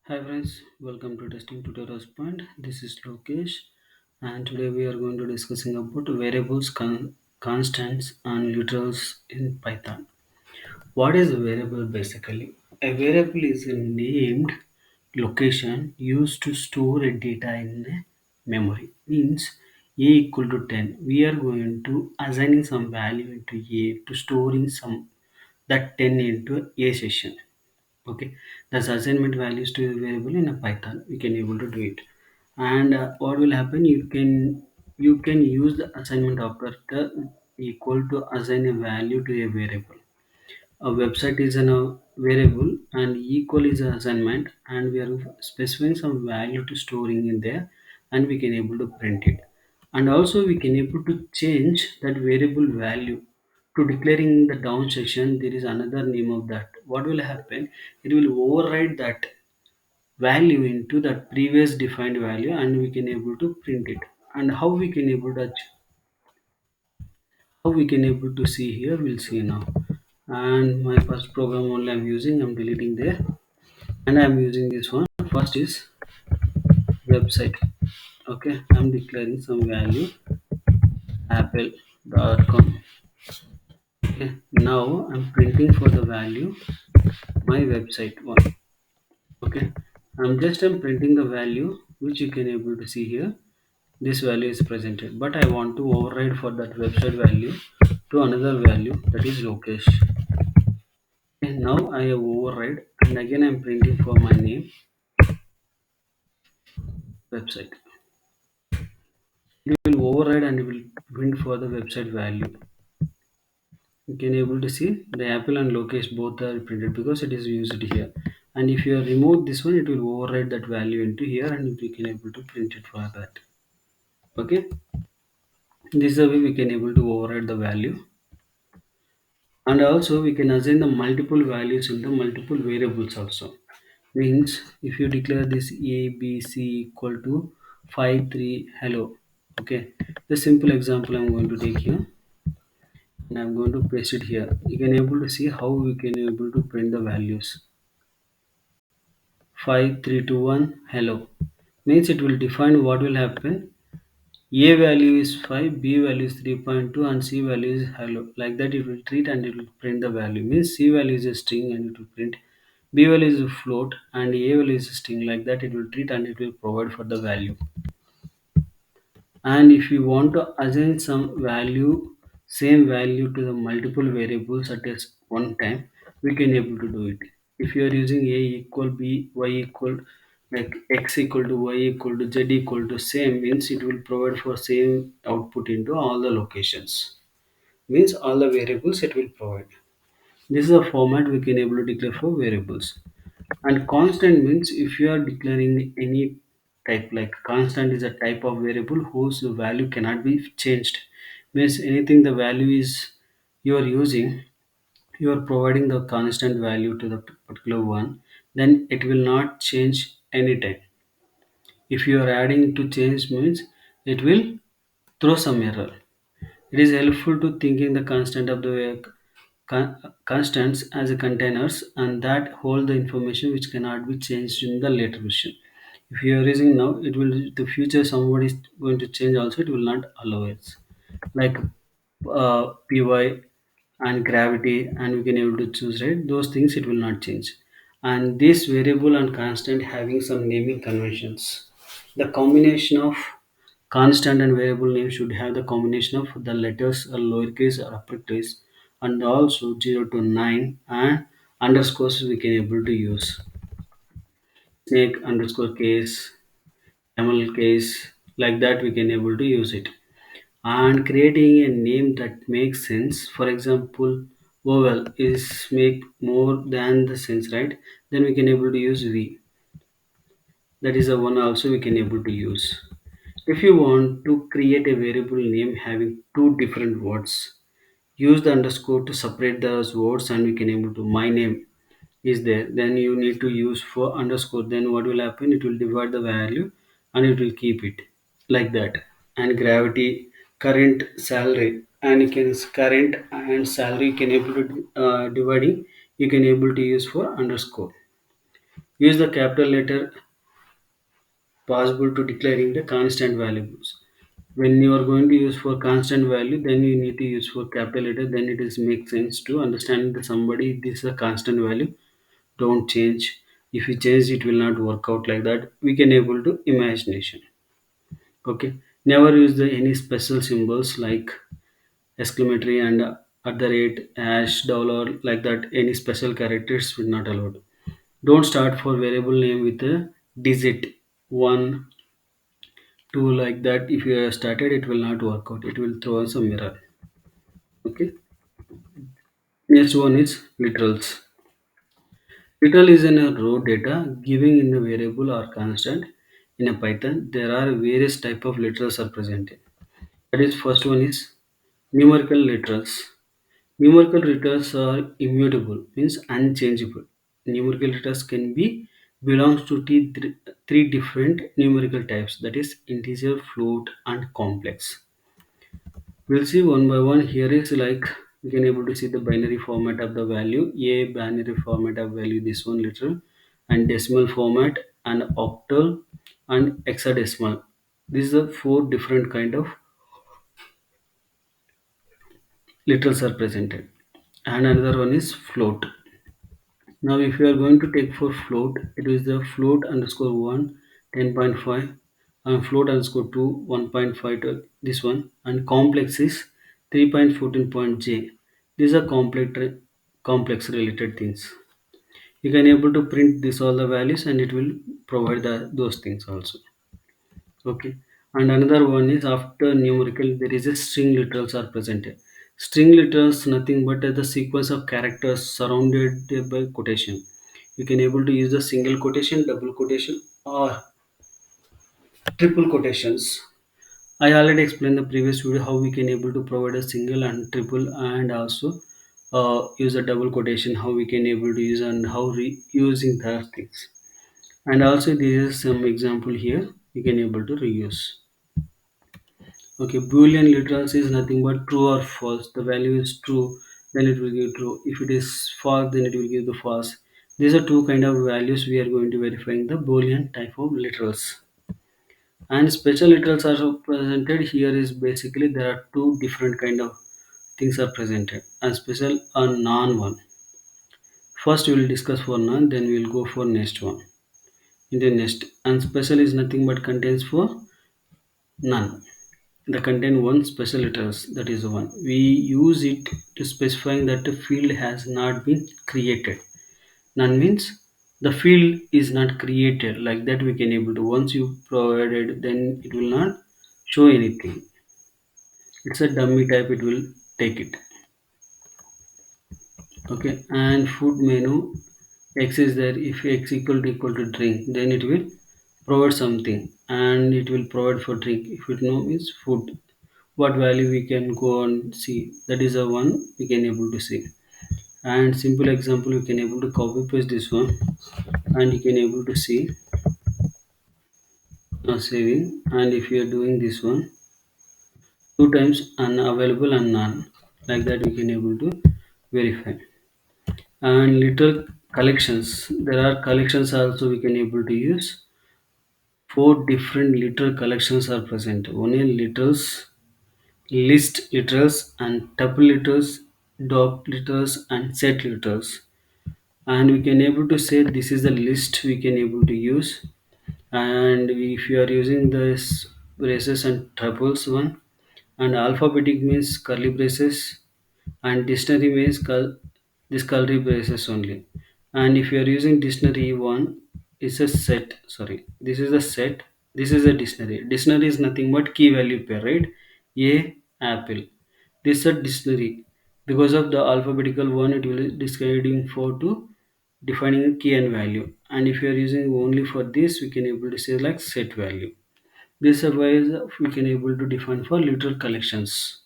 Hi friends, welcome to Testing Tutorials Point. This is Lokesh, and today we are going to discussing about variables, constants, and literals in Python. What is a variable basically? A variable is a named location used to store a data in a memory. Means a equal to 10. We are going to assigning some value into a to storing some that 10 into a session. Okay, that's assignment values to a variable in a Python. We can able to do it. And what will happen, you can use the assignment operator equal to assign a value to a variable. A website is a variable and equal is an assignment, and we are specifying some value to storing in there, and we can able to print it. And also we can able to change that variable value to declaring the down section. There is another name of that. What will happen, it will override that value into that previous defined value, and we can able to print it. And how we can able to see here, we'll see now. And my first program only I'm using, I'm deleting there, and I'm using this one. First is website. Okay, I'm declaring some value apple.com. Okay, now I'm printing for the value my website one. Okay, I'm printing the value which you can able to see here. This value is presented, but I want to override for that website value to another value, that is location. And now I have override, and again I'm printing for my name website. It will override and it will print for the website value. You can able to see the apple and location both are printed because it is used here. And if you remove this one, it will override that value into here, and we can able to print it for that. Okay, this is the way we can able to override the value. And also we can assign the multiple values in the multiple variables also. Means if you declare this a b c equal to 5 3 hello. Okay, the simple example I'm going to take here, and I'm going to paste it here. You can able to see how we can able to print the values. 5321 hello means it will define what will happen. A value is 5, B value is 3.2, and C value is hello. Like that it will treat and it will print the value. Means C value is a string and it will print. B value is a float and A value is a string. Like that it will treat and it will provide for the value. And if you want to assign some value, same value to the multiple variables at a one time, we can able to do it. If you are using a equal b, y equal, like x equal to y equal to z equal to same, means it will provide for same output into all the locations. Means all the variables it will provide. This is a format we can able to declare for variables. And constant means if you are declaring any type, like constant is a type of variable whose value cannot be changed. Means anything the value is you are using, you are providing the constant value to the particular one, then it will not change anytime. If you are adding to change means it will throw some error. It is helpful to thinking the constant of the constants as a containers, and that hold the information which cannot be changed in the later version. If you are using now, it will the future somebody is going to change also, it will not allow it. Like py and gravity, and we can able to choose, right, those things it will not change. And this variable and constant having some naming conventions. The combination of constant and variable name should have the combination of the letters lowercase or uppercase, and also 0 to 9, and underscores we can able to use. Snake underscore case, camel case, like that we can able to use it. And creating a name that makes sense. For example, vowel is make more than the sense, right? Then we can able to use V. That is the one also we can able to use. If you want to create a variable name having two different words, use the underscore to separate those words, and we can able to my name is there. Then you need to use for underscore. Then what will happen? It will divide the value and it will keep it like that. And gravity, current, salary, and you can current and salary can able to dividing. You can able to use for underscore. Use the capital letter possible to declaring the constant values. When you are going to use for constant value, then you need to use for capital letter. Then it is make sense to understand that somebody this is a constant value. Don't change. If you change, it will not work out like that. We can able to imagination. Okay. Never use the any special symbols like exclamatory and at the rate, hash, dollar, like that. Any special characters will not allowed. Don't start for variable name with a digit one, two, like that. If you have started, it will not work out. It will throw us a mirror. Okay. Next one is literals. Literal is in a raw data giving in a variable or constant. In a Python, there are various type of literals are presented. That is first one is numerical literals. Numerical literals are immutable, means unchangeable. Numerical literals can be belongs to three different numerical types, that is integer, float, and complex. We'll see one by one. Here is like you can able to see the binary format of the value, a binary format of value, this one literal, and decimal format, and octal, and hexadecimal. These are four different kind of literals are presented. And another one is float. Now, if you are going to take for float, it is the float underscore 1 10.5 and float underscore 2 1.5 to this one, and complex is 3.14.j. These are complex related things. You can able to print this all the values and it will provide those things also. Okay. And another one is after numerical, there is a string literals are presented. String literals nothing but the sequence of characters surrounded by quotation. You can able to use the single quotation, double quotation, or triple quotations. I already explained the previous video how we can able to provide a single and triple, and also use a double quotation, how we can able to use and how using the things. And also this is some example here you can able to reuse. Okay, Boolean literals is nothing but true or false. The value is true, then it will give true. If it is false, then it will give the false. These are two kind of values we are going to verify in the Boolean type of literals. And special literals are presented here is basically there are two different kind of things are presented. And special or non one. First we will discuss for none, then we will go for next one. In the next, and special is nothing but contains for none. The contain one special letters, that is the one we use it to specifying that the field has not been created. None means the field is not created, like that we can able to once you provided then it will not show anything. It's a dummy type, it will take it. Okay. And food menu, x is there. If x equal to drink, then it will provide something and it will provide for drink. If it no means food, what value we can go and see, that is a one we can able to see. And simple example, you can able to copy paste this one and you can able to see saving. And if you are doing this one two times unavailable and none, like that we can able to verify. And little collections, there are collections also we can able to use. Four different literal collections are present. One is literals, list literals, and tuple literals, dot literals, and set literals. And we can able to say this is the list we can able to use. And if you are using this braces and tuples one, and alphabetic means curly braces, and dictionary means this curly braces only. And if you are using dictionary one, it's a set. Sorry, this is a set. This is a dictionary. Dictionary is nothing but key value pair, right? A apple. This is a dictionary. Because of the alphabetical one, it will describing for to defining key and value. And if you are using only for this, we can able to say like set value. This ways we can able to define for literal collections.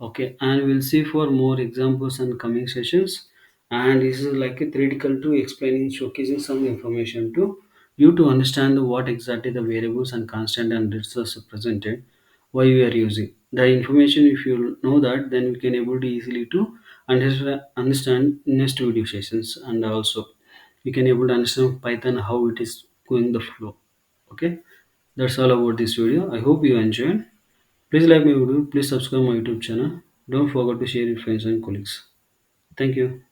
Okay, and we'll see for more examples and coming sessions. And this is like a theoretical to explaining, showcasing some information to you to understand what exactly the variables and constant and resources are presented, why we are using the information. If you know that, then we can able to easily to understand next video sessions. And also we can able to understand Python how it is going the flow. Okay, that's all about this video. I hope you enjoyed. Please like my video. Please subscribe my YouTube channel. Don't forget to share with friends and colleagues. Thank you.